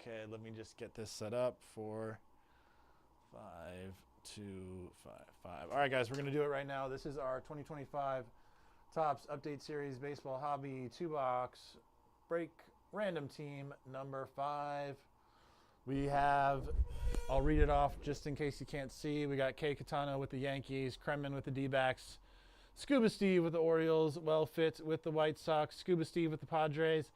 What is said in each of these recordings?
Okay, let me just get this set up for 5, 2, 5, 5. All right, guys, we're going to do it right now. This is our 2025 Topps Update Series Baseball Hobby 2-box break random team number 5. We have, I'll read it off just in case you can't see. We got K. Katana with the Yankees, Kremen with the D-backs, Scuba Steve with the Orioles, Well Fit with the White Sox, Scuba Steve with the Padres,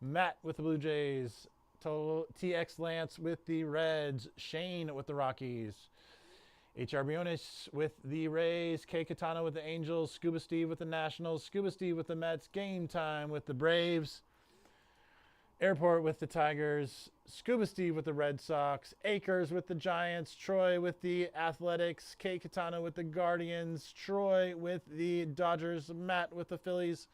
Matt with the Blue Jays, TX Lance with the Reds, Shane with the Rockies, HR Briones with the Rays, K. Katana with the Angels, Scuba Steve with the Nationals, Scuba Steve with the Mets, Game Time with the Braves, Airport with the Tigers, Scuba Steve with the Red Sox, Akers with the Giants, Troy with the Athletics, K. Katana with the Guardians, Troy with the Dodgers, Matt with the Phillies,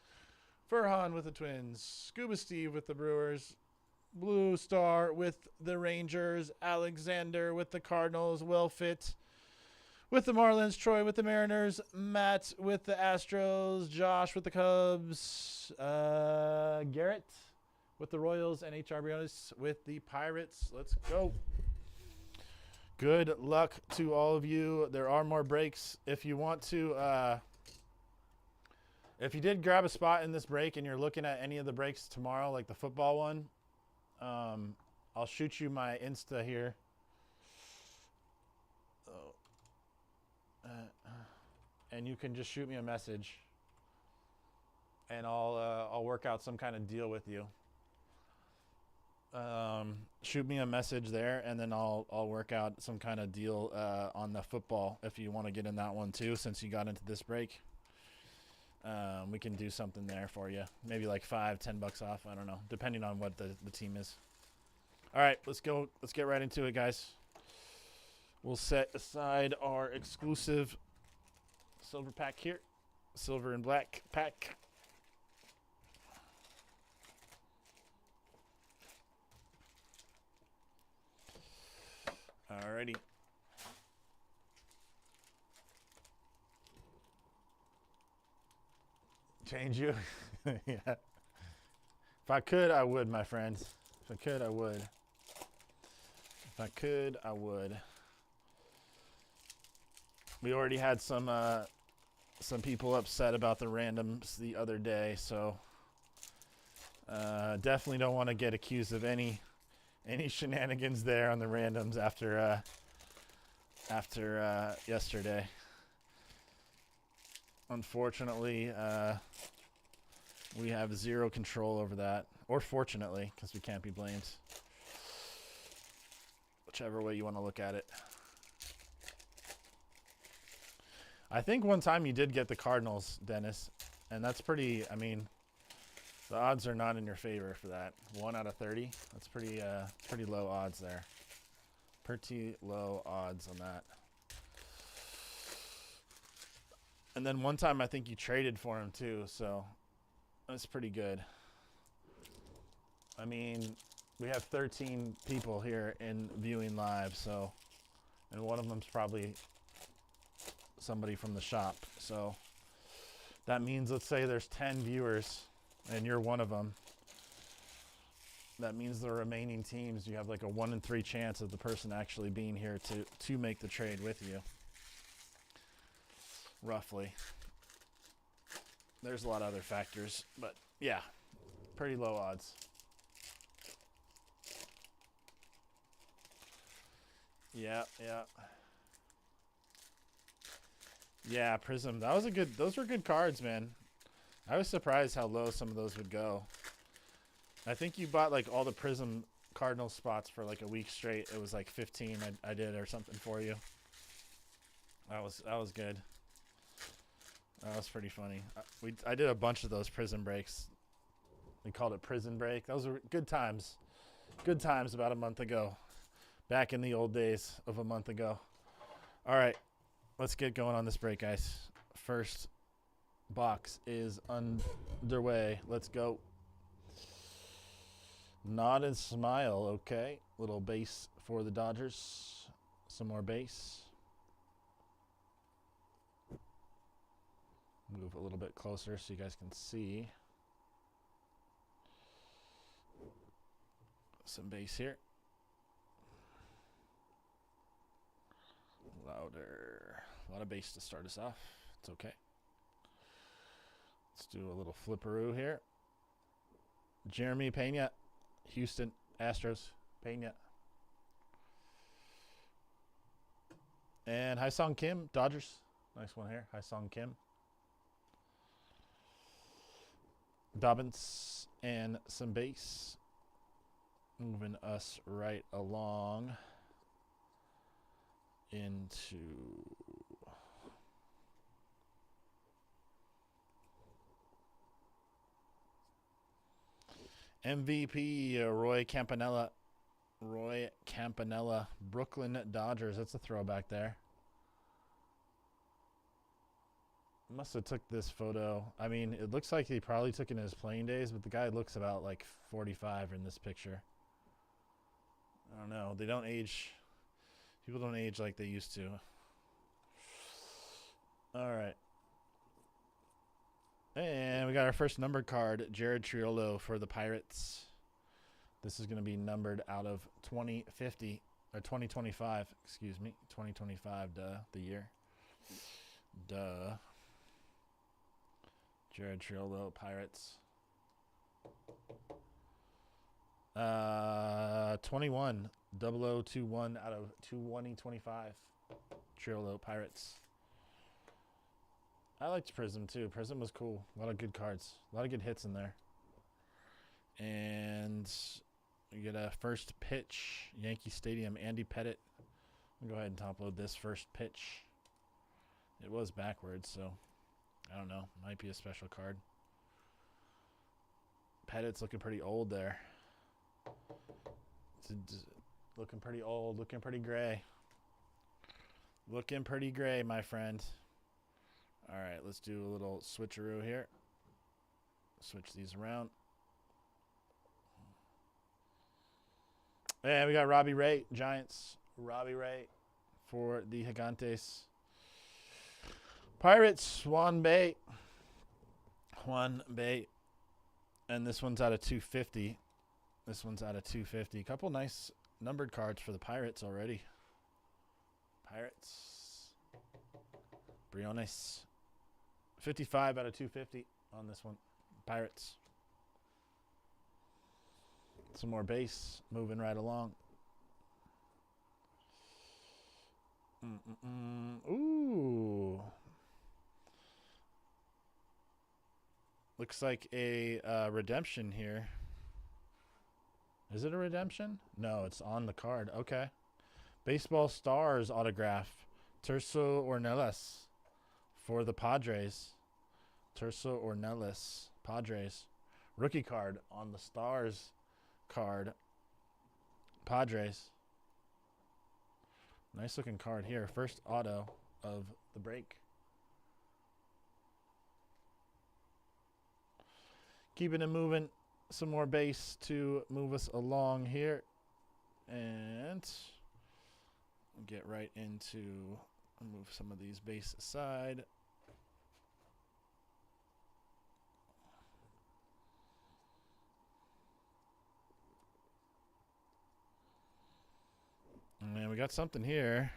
Furhan with the Twins, Scuba Steve with the Brewers, Blue Star with the Rangers, Alexander with the Cardinals, Will Fit with the Marlins, Troy with the Mariners, Matt with the Astros, Josh with the Cubs, Garrett with the Royals, and HR Briones with the Pirates. Let's go. Good luck to all of you. There are more breaks. If you want to, if you did grab a spot in this break and you're looking at any of the breaks tomorrow, like the football one, I'll shoot you my Insta here. And you can just shoot me a message, and I'll work out some kind of deal with you. Shoot me a message there, and then I'll work out some kind of deal on the football if you want to get in that one too. Since you got into this break, we can do something there for you. Maybe like $5-10 off. I don't know, depending on what the team is. All right, let's go. Let's get right into it, guys. We'll set aside our exclusive silver pack here, silver and black pack. Alrighty. Change you? Yeah. If I could, I would, my friends. If I could, I would. If I could, I would. We already had some people upset about the randoms the other day, so definitely don't want to get accused of any shenanigans there on the randoms after yesterday. Unfortunately, we have zero control over that, or fortunately, because we can't be blamed. Whichever way you want to look at it. I think one time you did get the Cardinals, Dennis, and that's pretty, I mean, the odds are not in your favor for that. 1 out of 30. That's pretty low odds there. Pretty low odds on that. And then one time I think you traded for him too, so that's pretty good. I mean, we have 13 people here in viewing live, so, and one of them's probably somebody from the shop. So that means, let's say there's 10 viewers and you're one of them. That means the remaining teams, you have like a 1 in 3 chance of the person actually being here to make the trade with you. Roughly. There's a lot of other factors, but yeah, pretty low odds. Yeah. Yeah, Prism. That was a good. Those were good cards, man. I was surprised how low some of those would go. I think you bought like all the Prism Cardinal spots for like a week straight. It was like 15. I did or something for you. That was good. That was pretty funny. I did a bunch of those Prism breaks. We called it Prison Break. Those were good times. Good times about a month ago. Back in the old days of a month ago. All right. Let's get going on this break, guys. First box is underway. Let's go. Nod and smile, okay. Little base for the Dodgers. Some more base. Move a little bit closer so you guys can see. Some base here. powder. A lot of base to start us off. It's okay. Let's do a little flipperoo here. Jeremy Pena, Houston Astros. Pena. And Hyesung Kim, Dodgers. Nice one here. Hyesung Kim. Dobbins and some base. Moving us right along into MVP Roy Campanella. Roy Campanella, Brooklyn Dodgers. That's a throwback there. Must have took this photo. I mean, it looks like he probably took it in his playing days, but the guy looks about like 45 in this picture. I don't know. They don't age. People don't age like they used to. All right. And we got our first numbered card, Jared Triolo for the Pirates. This is going to be numbered out of 2050 or 2025, excuse me. 2025, the year. Duh. Jared Triolo, Pirates. 21, 0021 out of 2025. Triolo, Pirates. I liked Prism too. Prism was cool. A lot of good cards. A lot of good hits in there. And we get a first pitch. Yankee Stadium, Andy Pettit. I'll go ahead and top load this first pitch. It was backwards, so I don't know. Might be a special card. Pettit's looking pretty old there. It's looking pretty old. Looking pretty gray. Looking pretty gray, my friend. All right, let's do a little switcheroo here. Switch these around. And we got Robbie Ray, Giants. Robbie Ray for the Gigantes. Pirates, Juan Bay. Juan Bay. And this one's out of 250. This one's out of 250. Couple nice numbered cards for the Pirates already. Pirates. Briones. 55 out of 250 on this one. Pirates. Some more base. Moving right along. Ooh. Looks like a redemption here. Is it a redemption? No, it's on the card. Okay. Baseball Stars autograph. Terso Ornelas for the Padres. Terso Ornelas, Padres. Rookie card on the Stars card. Padres. Nice looking card here. First auto of the break. Keeping it moving. Some more base to move us along here. And get right into, move some of these base aside. And we got something here.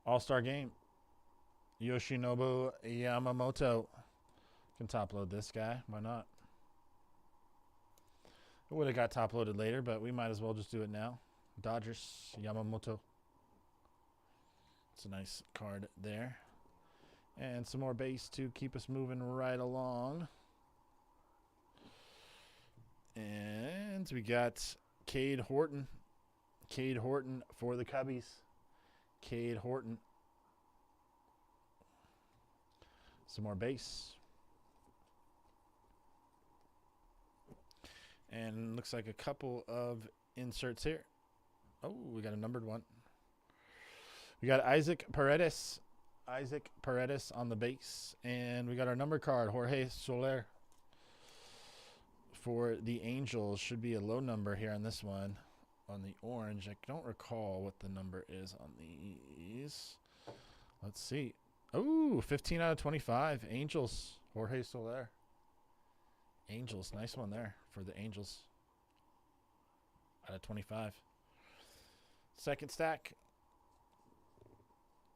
All-Star Game. Yoshinobu Yamamoto. Can top load this guy. Why not? It would have got top loaded later, but we might as well just do it now. Dodgers, Yamamoto. It's a nice card there. And some more base to keep us moving right along. And we got Cade Horton. Cade Horton for the Cubbies. Cade Horton. Some more base. And looks like a couple of inserts here. Oh, we got a numbered one. We got Isaac Paredes. Isaac Paredes on the base. And we got our number card, Jorge Soler. For the Angels. Should be a low number here on this one. On the orange. I don't recall what the number is on these. Let's see. Oh, 15 out of 25. Angels. Jorge Soler. Angels. Nice one there for the Angels. Out of 25. Second stack.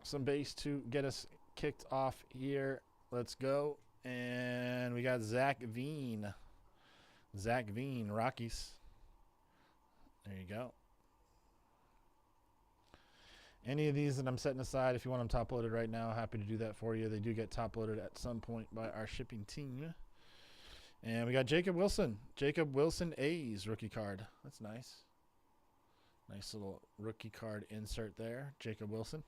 some base to get us kicked off here. Let's go. And we got Zach Veen. Zach Veen, Rockies. There you go. Any of these that I'm setting aside, if you want them top loaded right now, happy to do that for you. They do get top loaded at some point by our shipping team. And we got Jacob Wilson. Jacob Wilson A's rookie card. That's nice. Nice little rookie card insert there. Jacob Wilson.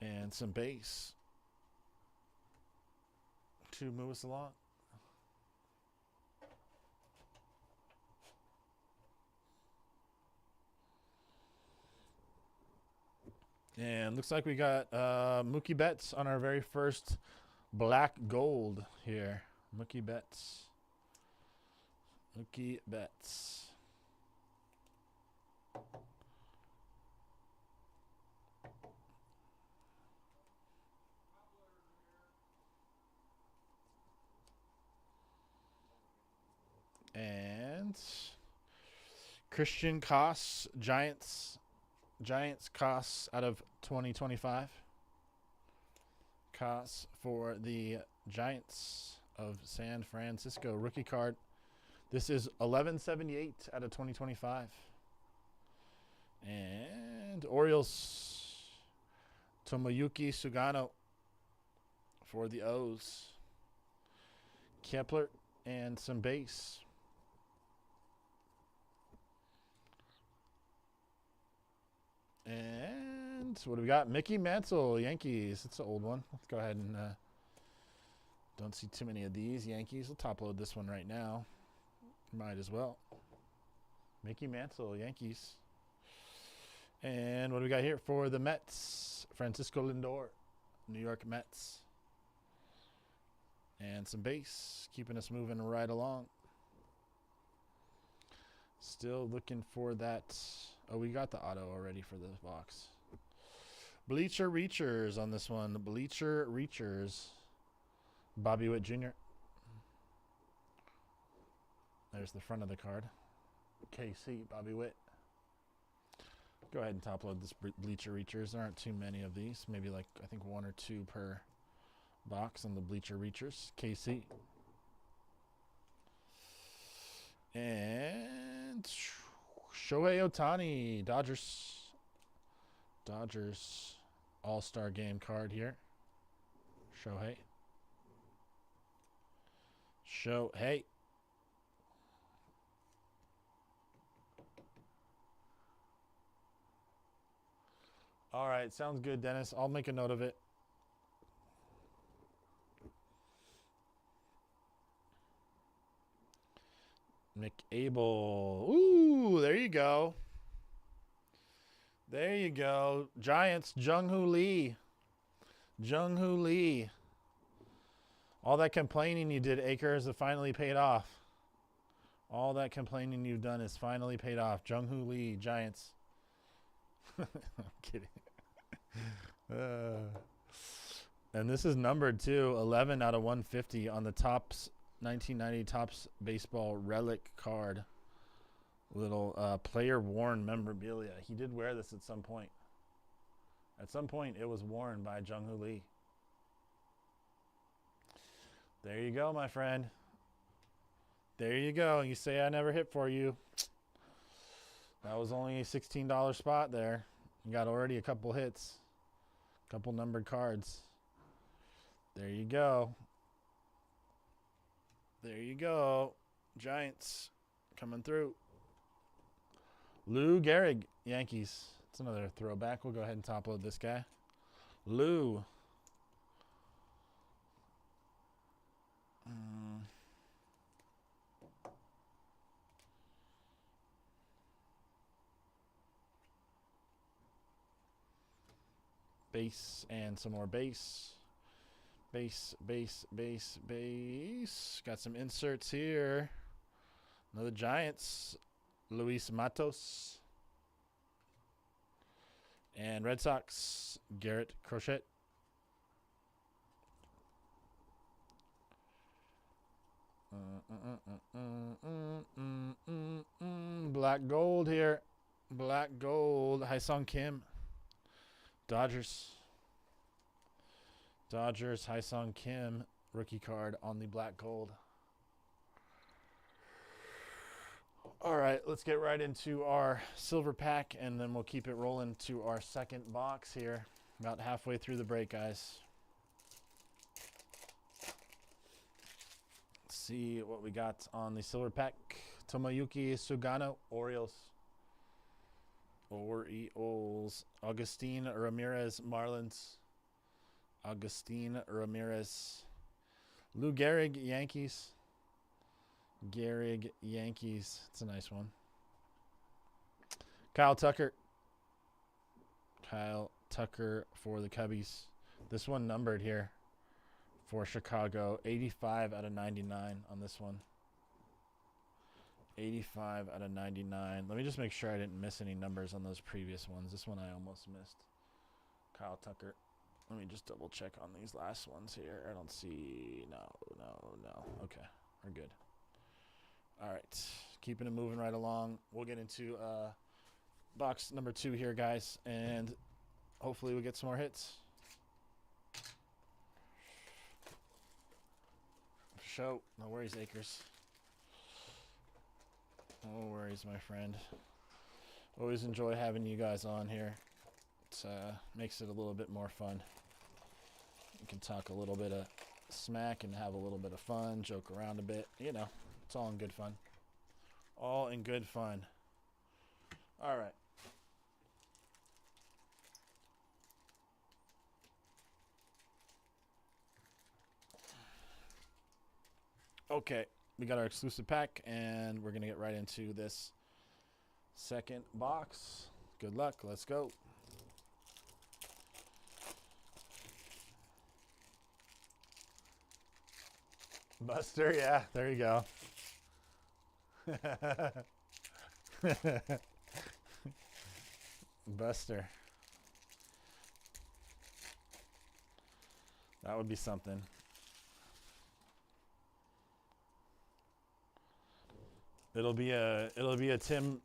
And some base to move us along. And looks like we got Mookie Betts on our very first black gold here. Mookie Betts. Mookie Betts. And Christian Koss, Giants Koss out of 2025. Koss for the Giants of San Francisco. Rookie card. This is 1178 out of 2025. And Orioles, Tomoyuki Sugano for the O's. Kepler and some base. And what do we got? Mickey Mantle, Yankees. It's an old one. Let's go ahead and don't see too many of these. Yankees. We'll top load this one right now. Might as well. Mickey Mantle, Yankees. And what do we got here for the Mets? Francisco Lindor, New York Mets. And some base, keeping us moving right along. Still looking for that. Oh, we got the auto already for this box. Bleacher Reachers on this one. Bleacher Reachers. Bobby Witt Jr. There's the front of the card. KC, Bobby Witt. Go ahead and top load this Bleacher Reachers. There aren't too many of these. Maybe like, I think 1 or 2 per box on the Bleacher Reachers. KC. And Shohei Ohtani, Dodgers All-Star Game card here. Shohei. All right, sounds good, Dennis. I'll make a note of it. McAble. Ooh, there you go. There you go. Giants, Jung-Hoo Lee. Jung-Hoo Lee. All that complaining you did, Akers, have finally paid off. All that complaining you've done is finally paid off. Jung-Hoo Lee, Giants. I'm kidding. And this is numbered too. 11 out of 150 on the Topps 1990 Topps Baseball Relic card. Little player worn memorabilia. He did wear this at some point. At some point, it was worn by Jung-Hoo Lee. There you go, my friend. There you go. You say I never hit for you. That was only a $16 spot there. You got already a couple hits. Couple numbered cards. There you go. There you go. Giants coming through. Lou Gehrig, Yankees. It's another throwback. We'll go ahead and top load this guy. Lou. Base and some more base. Base. Got some inserts here. Another Giants. Luis Matos. And Red Sox. Garrett Crochet. Black gold here. Black gold. Haesung Kim. Dodgers. Dodgers. Haesung Kim. Rookie card on the black gold. All right, let's get right into our silver pack, and then we'll keep it rolling to our second box here. About halfway through the break, guys. Let's see what we got on the silver pack. Tomoyuki Sugano, Orioles. Orioles. Agustin Ramirez, Marlins. Agustin Ramirez. Lou Gehrig, Yankees. Gehrig, Yankees. It's a nice one. Kyle Tucker. Kyle Tucker for the Cubbies. This one numbered here for Chicago. 85 out of 99 on this one. 85 out of 99. Let me just make sure I didn't miss any numbers on those previous ones. This one I almost missed. Kyle Tucker. Let me just double check on these last ones here. I don't see. No. Okay, we're good. All right, keeping it moving right along. We'll get into box number 2 here, guys, and hopefully we get some more hits. Show. No worries, Akers. No worries, my friend. Always enjoy having you guys on here. It makes it a little bit more fun. You can talk a little bit of smack and have a little bit of fun, joke around a bit. You know, it's all in good fun. All in good fun. All right. Okay, we got our exclusive pack, and we're going to get right into this second box. Good luck. Let's go. Buster, yeah, there you go. Buster. That would be something. It'll be a Tim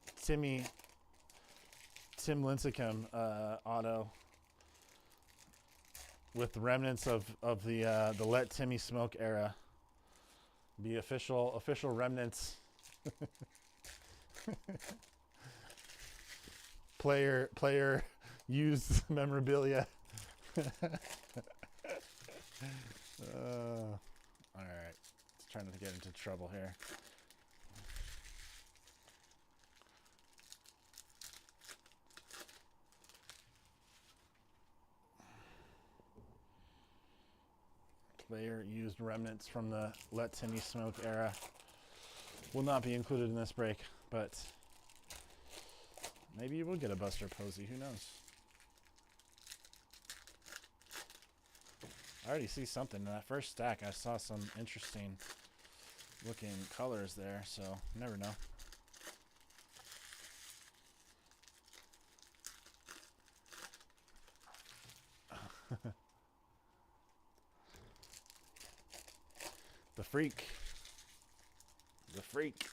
Lincecum auto with remnants of the Let Timmy Smoke era. Be official remnants. player used memorabilia. All right, trying to get into trouble here. Player used remnants from the Let Timmy Smoke era will not be included in this break, but maybe you will get a Buster Posey. Who knows? I already see something in that first stack. I saw some interesting looking colors there, so you never know. The freak. The freak.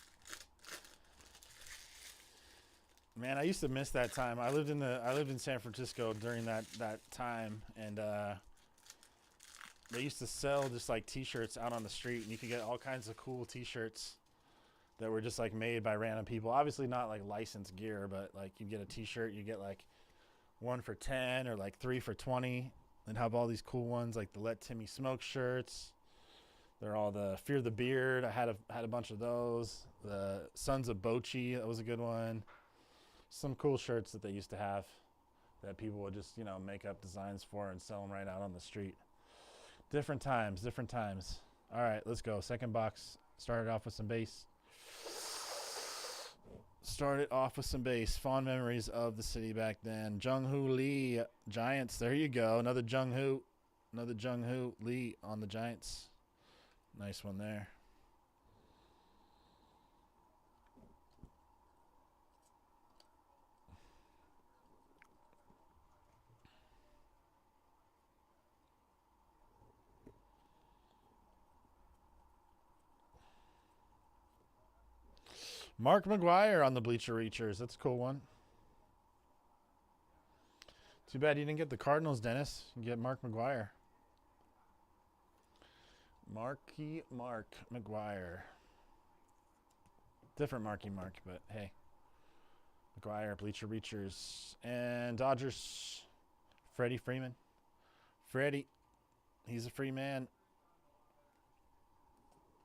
Man, I used to miss that time. I lived in San Francisco during that time, and they used to sell just like t-shirts out on the street, and you could get all kinds of cool t-shirts that were just like made by random people. Obviously not like licensed gear, but like you get a t-shirt, you get like 1 for $10 or like 3 for $20, and have all these cool ones like the Let Timmy Smoke shirts. They're all the Fear the Beard. I had a bunch of those. The Sons of Bochi, that was a good one. Some cool shirts that they used to have that people would just, make up designs for and sell them right out on the street. Different times. All right, let's go. Second box. Started off with some base. Fond memories of the city back then. Jung-Hoo Lee, Giants. There you go. Another Jung-Hoo Lee on the Giants. Nice one there. Mark McGwire on the Bleacher Reachers. That's a cool one. Too bad you didn't get the Cardinals, Dennis. You get Mark McGuire. Mark McGuire. Different Marky Mark, but hey. McGuire, Bleacher Reachers. And Dodgers, Freddie Freeman. Freddie, he's a free man.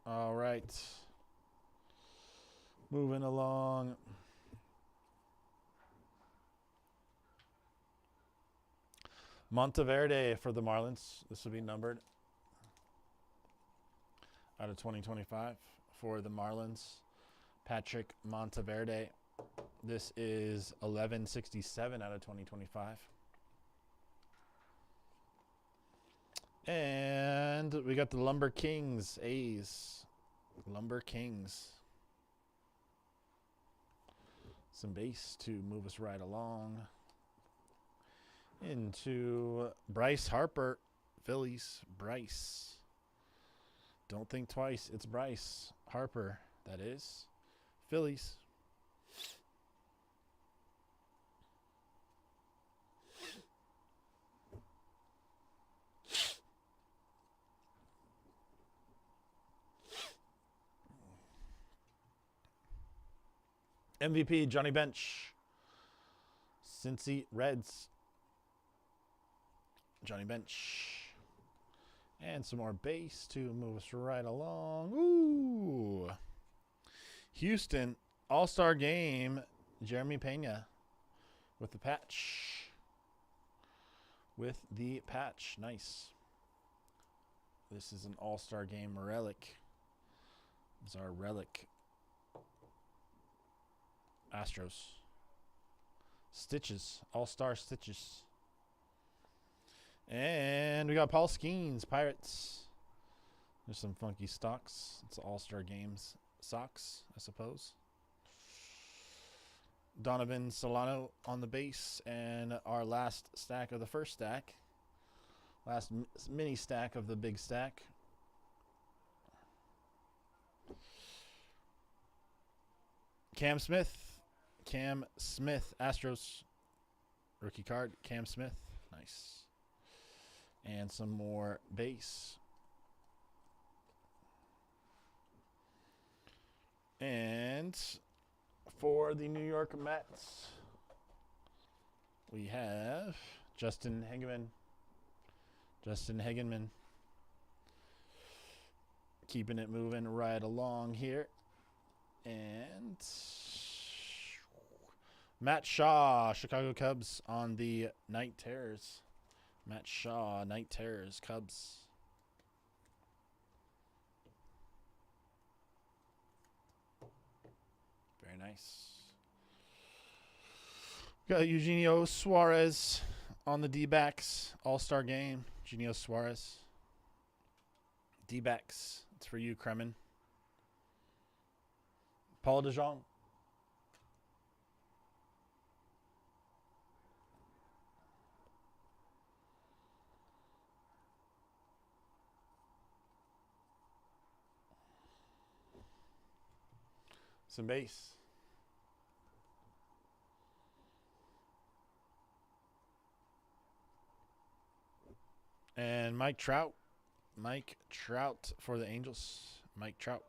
All right. Moving along. Monteverde for the Marlins. This will be numbered out of 2025 for the Marlins. Patrick Monteverde. This is 1167 out of 2025. And we got the Lumber Kings, A's. Lumber Kings. Some base to move us right along. Into Bryce Harper, Phillies. Bryce. Don't think twice. It's Bryce Harper, that is. Phillies. MVP, Johnny Bench. Cincy Reds. Johnny Bench. And some more base to move us right along. Ooh. Houston, All-Star Game, Jeremy Pena with the patch. With the patch. Nice. This is an All-Star Game relic. This is our relic. Astros. Stitches. All-Star Stitches. And we got Paul Skeens, Pirates. There's some funky stocks. It's All-Star Games socks, I suppose. Donovan Solano on the base. And our last stack of the first stack. Last mini stack of the big stack. Cam Smith. Cam Smith, Astros. Rookie card, Cam Smith. Nice. And some more base. And for the New York Mets, we have Justin Hageman. Justin Hageman. Keeping it moving right along here. And Matt Shaw, Chicago Cubs on the Night Terrors. Matt Shaw, Night Terrors, Cubs. Very nice. Got Eugenio Suarez on the D-backs. All-Star Game. Eugenio Suarez. D-backs. It's for you, Kremen. Paul DeJong. Some base. And Mike Trout. Mike Trout for the Angels. Mike Trout.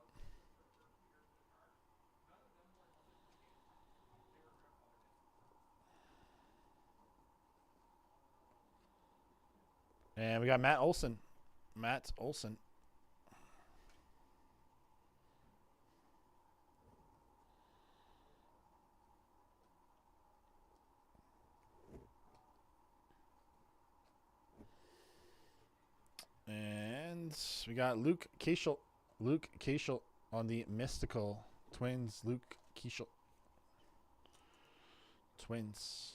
And we got Matt Olson. Matt Olson. And we got Luke Keishel. Luke Keishel on the Mystical Twins. Luke Keishel. Twins.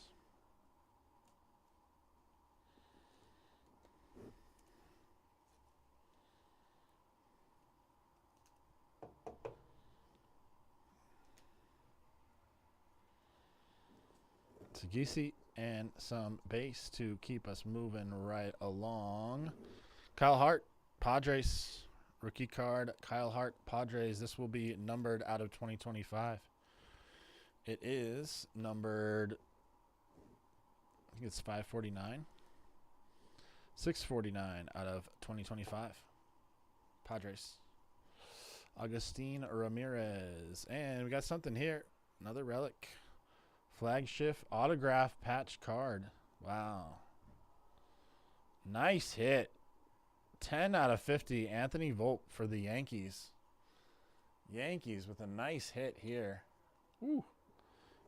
Tagasi and some base to keep us moving right along. Kyle Hart, Padres. Rookie card, Kyle Hart, Padres. This will be numbered out of 2025. It is numbered. think it's 549. 649 out of 2025. Padres. Agustin Ramirez. And we got something here. Another relic. Flagship autograph patch card. Wow. Nice hit. 10 out of 50. Anthony Volpe for the Yankees. Yankees with a nice hit here. Woo.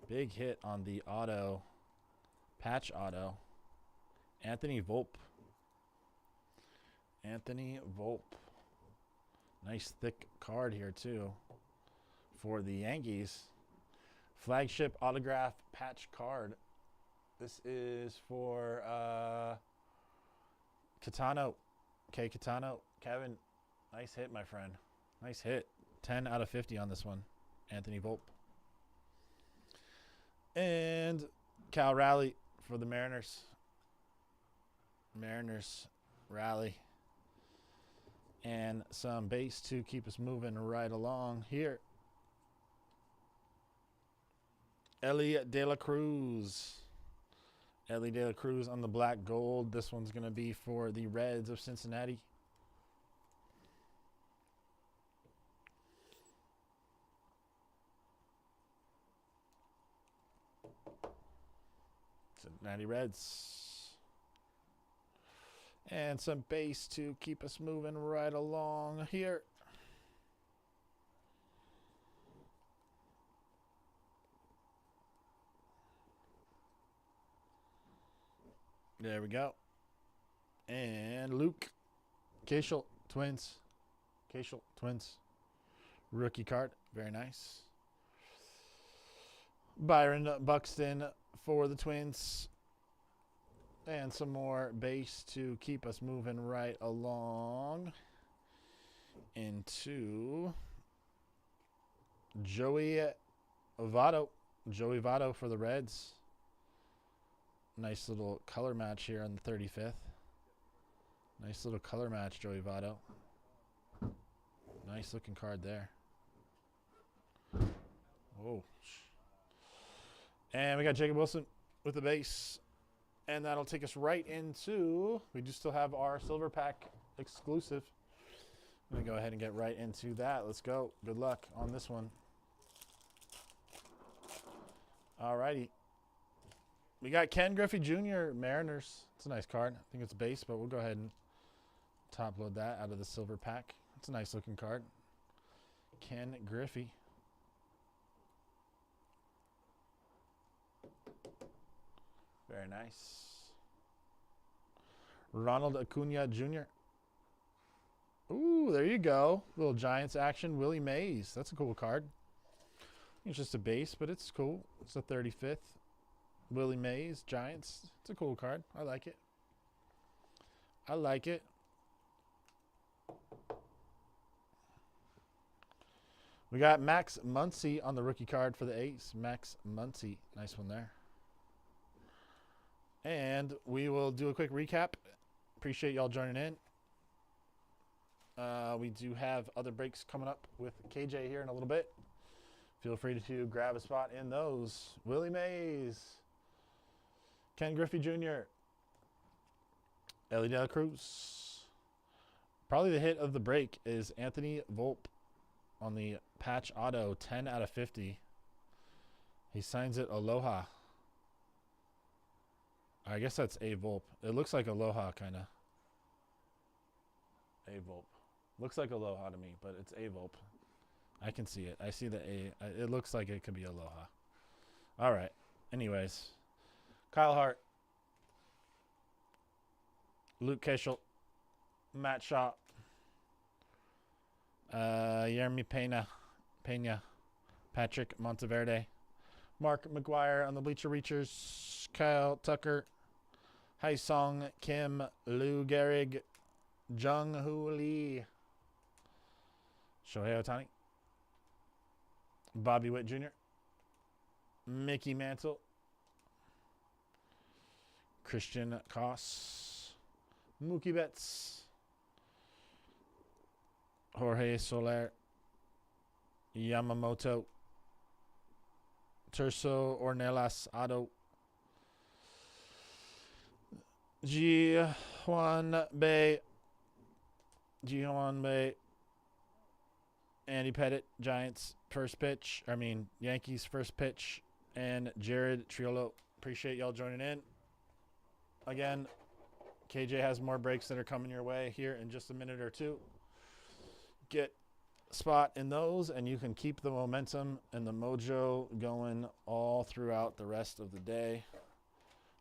Big hit on the auto. Patch auto. Anthony Volpe. Anthony Volpe. Nice thick card here too for the Yankees. Flagship autograph patch card. This is for Catano. Okay, Catano. Kevin, nice hit, my friend. Nice hit. 10 out of 50 on this one. Anthony Volpe. And Cal Raleigh for the Mariners. Mariners Raleigh. And some base to keep us moving right along here. Ellie De La Cruz. Ellie De La Cruz on the black gold. This one's going to be for the Reds of Cincinnati. Cincinnati Reds. And some base to keep us moving right along here. There we go. And Luke Cashel, Twins. Cashel, Twins. Rookie card. Very nice. Byron Buxton for the Twins. And some more base to keep us moving right along into Joey Votto. Joey Votto for the Reds. Nice little color match here on the 35th. Nice little color match, Joey Votto. Nice looking card there. Whoa. And we got Jacob Wilson with the base. And that'll take us right into, we do still have our silver pack exclusive. I'm going to go ahead and get right into that. Let's go. Good luck on this one. All righty. We got Ken Griffey Jr., Mariners. It's a nice card. I think it's base, but we'll go ahead and top load that out of the silver pack. It's a nice looking card. Ken Griffey. Very nice. Ronald Acuna Jr. Ooh, there you go. Little Giants action. Willie Mays. That's a cool card. It's just a base, but it's cool. It's the 35th. Willie Mays, Giants. It's a cool card. I like it. I like it. We got Max Muncy on the rookie card for the A's. Max Muncy. Nice one there. And we will do a quick recap. Appreciate y'all joining in. We do have other breaks coming up with KJ here in a little bit. Feel free to grab a spot in those. Willie Mays. Ken Griffey Jr. Ellie De La Cruz. Probably the hit of the break is Anthony Volpe on the patch auto. 10 out of 50. He signs it Aloha. I guess that's A Volpe. It looks like Aloha, kind of. A Volpe. Looks like Aloha to me, but it's A Volpe. I can see it. I see the A. It looks like it could be Aloha. All right. Anyways. Kyle Hart. Luke Cashel. Matt Shaw. Yermi Pena. Patrick Monteverde. Mark McGuire on the Bleacher Reachers. Kyle Tucker. Haisong Kim. Lou Gehrig. Jung Hoo Lee. Shohei Ohtani. Bobby Witt Jr. Mickey Mantle. Christian Koss. Mookie Betts. Jorge Soler. Yamamoto. Terso Ornelas Otto. Jiwan Bay. Jiwan Bay. Andy Pettit, Giants first pitch. Yankees first pitch. And Jared Triolo. Appreciate y'all joining in. Again, KJ has more breaks that are coming your way here in just a minute or two. Get a spot in those, and you can keep the momentum and the mojo going all throughout the rest of the day.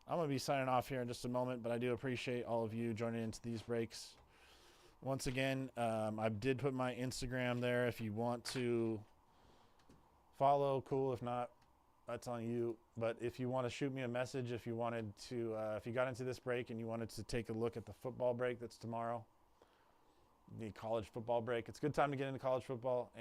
I'm going to be signing off here in just a moment, but I do appreciate all of you joining into these breaks. Once again, I did put my Instagram there. If you want to follow, cool. If not, that's on you. But if you want to shoot me a message, if you wanted to, if you got into this break and you wanted to take a look at the football break that's tomorrow, the college football break, it's a good time to get into college football. And